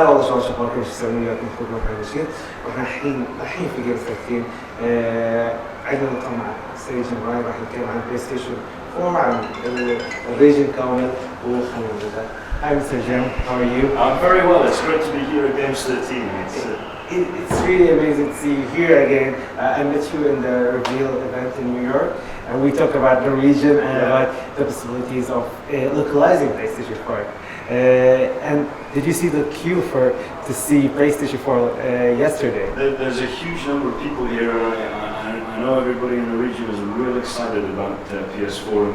هلا والله شباب شخباركم؟ شو تسوون؟ وياكم اخوكم محمد بشير. واحنا الحين في جيم 13. عندنا لقاء مع سيد جمعان راح نتكلم عن بلاي ستيشن 4 عن الريجن كامل وخلينا نبدا. Hi Mr. Jim, how are you? I'm very well. It's great to be here at Games 13. It's really amazing to see you here again. I met you in the reveal event in New York, and we talked about the region and about the possibilities of localizing PlayStation 4. And did you see the queue to see PlayStation 4 yesterday? There's a huge number of people here, and I know everybody in the region is real excited about PS4, and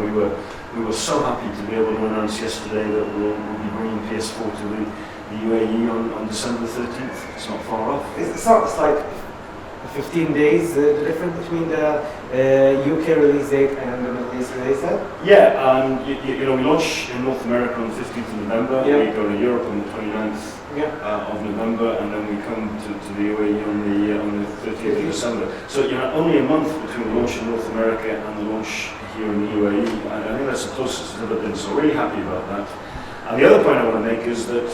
we were so happy to be able to announce yesterday that we'll be bringing PS4 to the UAE on December 13th. It's not far off. It's like 15 days the difference between the UK release date and the Middle East release date? Yeah, you know, we launch in North America on the 15th of November, we go to Europe on the 29th of November, and then we come to the UAE on the 30th of December. So, you know, only a month between the launch in North America and the launch here in the UAE. I think that's the closest it's ever been, so really happy about that. And the other point I want to make is that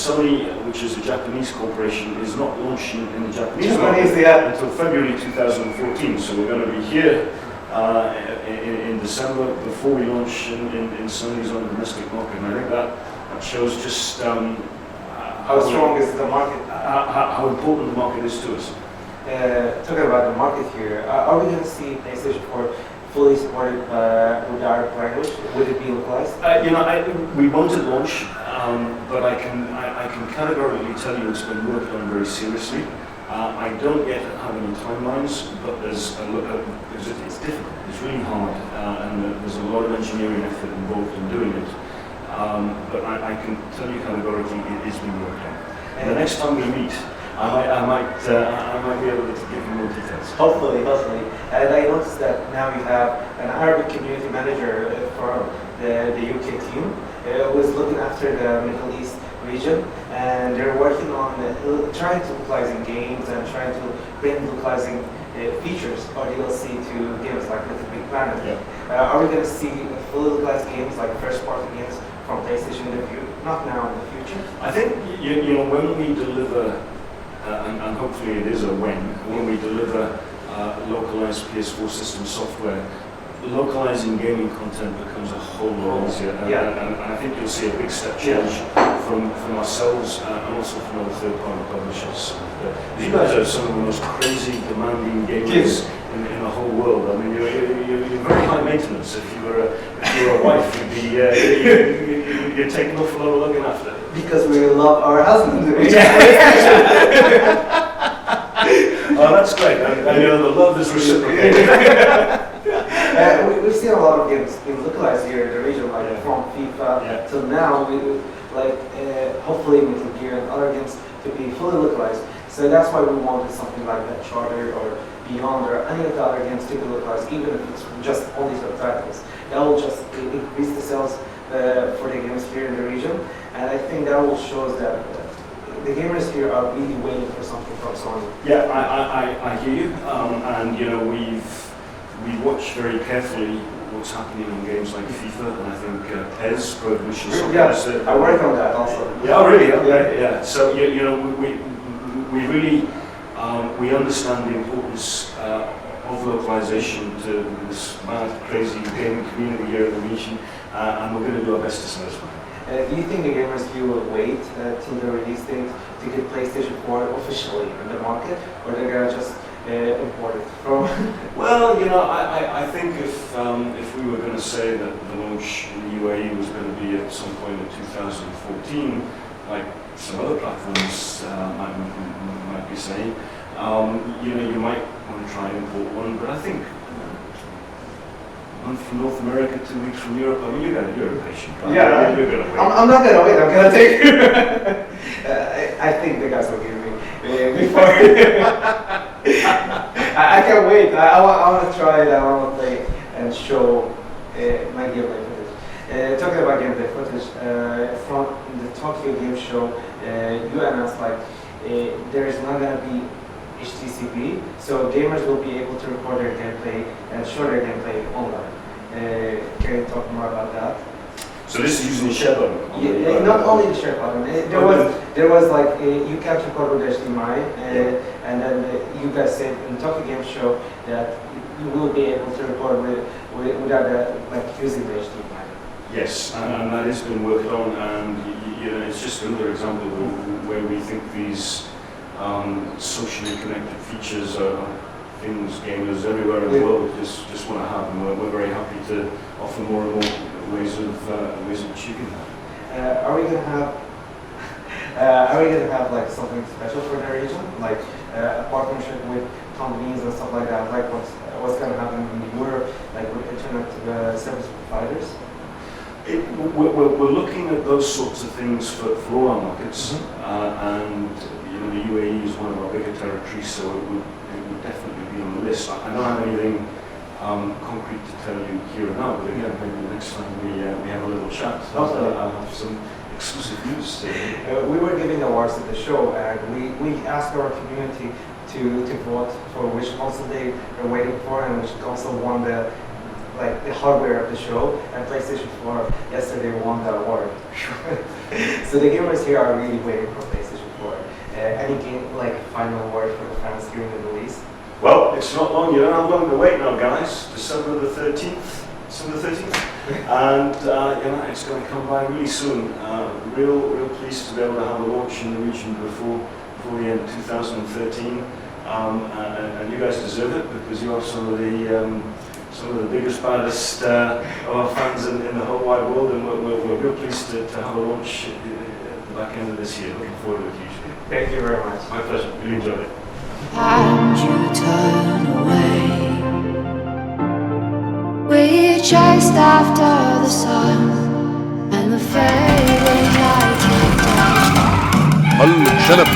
Sony, which is a Japanese corporation, is not launching in the Japanese market until February 2014. So we're going to be here in December before we launch in Sony's own domestic market. And I think that shows just how strong is the market, how important the market is to us. Talking about the market here, are we going to see PlayStation 4 fully supported with our language? Would it be localized? You know, we won't at launch, but I can categorically tell you it's been worked on very seriously. I don't yet have any timelines, but it's difficult. It's really hard, and there's a lot of engineering effort involved in doing it. But I can tell you categorically it is being worked on. And the next time we meet, I might be able to give you more details. Hopefully. And I noticed that now you have an Arabic community manager from the UK team who is looking after the Middle East region, and they're working on trying to localizing games and trying to bring localizing features or DLC to games like Little Big Planet. Are we going to see fully localized games like first-party games from PlayStation in the future? Not now, in the future? I think you know, when we deliver, and hopefully it is a when we deliver localized PS4 system software, localizing gaming content becomes a whole lot easier, and I think you'll see a big step change from ourselves and also from other third-party publishers. You guys are some of the most crazy, demanding gamers in the whole world. I mean, you're very high maintenance. If you were a wife, you'd take an awful lot of looking after. Because we love our husbands. Oh, that's great. And you know, the love is reciprocated. We've seen a lot of games being localized here in the region, like from FIFA till now. We hopefully Metal Gear and other games to be fully localized. So that's why we wanted something like that Charter or Beyond or any of the other games to be localized, even if it's just only subtitles. That will just increase the sales for the games here in the region, and I think that will show us that the gamers here are really waiting for something from Sony. Yeah, I hear you, and you know, we watch very carefully what's happening in games like FIFA, and I think PES, Pro Evolution Soccer. I work on that also. Yeah, really? Okay. Yeah. So you know, we really we understand the importance of localization to this mad, crazy gaming community here in the region, and we're going to do our best to satisfy. Do you think the gamers here will wait till the release date to get PlayStation 4 officially in the market, or they're going to just import it from? Well, you know, I think if we were going to say that the launch in the UAE was going to be at some point in 2014, like some other platforms might be saying, you know, you might want to try and import one, but I think from North America, 2 weeks from Europe. I mean, you're a patient, right? Yeah, you're gonna wait. I'm not gonna wait. I'm gonna take. I think the guys will give me before. I can't wait. I want to try it. I want to play and show my gameplay footage. Talking about gameplay footage, from the Tokyo Game Show, you announced like there is not gonna be HTCP, so gamers will be able to record their gameplay and show their gameplay online. Can you talk more about that? So this is using the share button? Yeah, not only the share button. There was like, you can't record with HDMI, and then you guys said in the Tokyo Game Show that you will be able to record without like using the HDMI. Yes, and that has been worked on, and you know, it's just another example where we think these socially connected features are things gamers everywhere in the world just want to have, and we're very happy to offer more and more ways of achieving that. Are we gonna have like something special for the region, like a partnership with companies and stuff like that, like what's gonna happen in Europe, like with internet service providers? We're looking at those sorts of things for all our markets, and you know, the UAE is one of our bigger territories, so it would definitely be on the list. I don't have anything concrete to tell you here and now, but again, maybe the next time we have a little chat, I'll have some exclusive news to you. We were giving awards at the show, and we asked our community to vote for which console they are waiting for and which console won the hardware of the show, and PlayStation 4 yesterday won the award. So the gamers here are really waiting for PlayStation 4. Any game, like final word for the fans here in the Middle East? Well, it's not long. You don't have long to wait now, guys. December the 13th. And you know, it's going to come by really soon. Real pleased to be able to have a launch in the region before the end of 2013. And you guys deserve it, because you are some of the biggest, baddest of our fans in the whole wide world, and we're real pleased to have a launch at the back end of this year. Looking forward to it hugely. Thank you very much. My pleasure. Really enjoyed it. And you turn away. We chased after the sun and the fading light of dawn. الشنب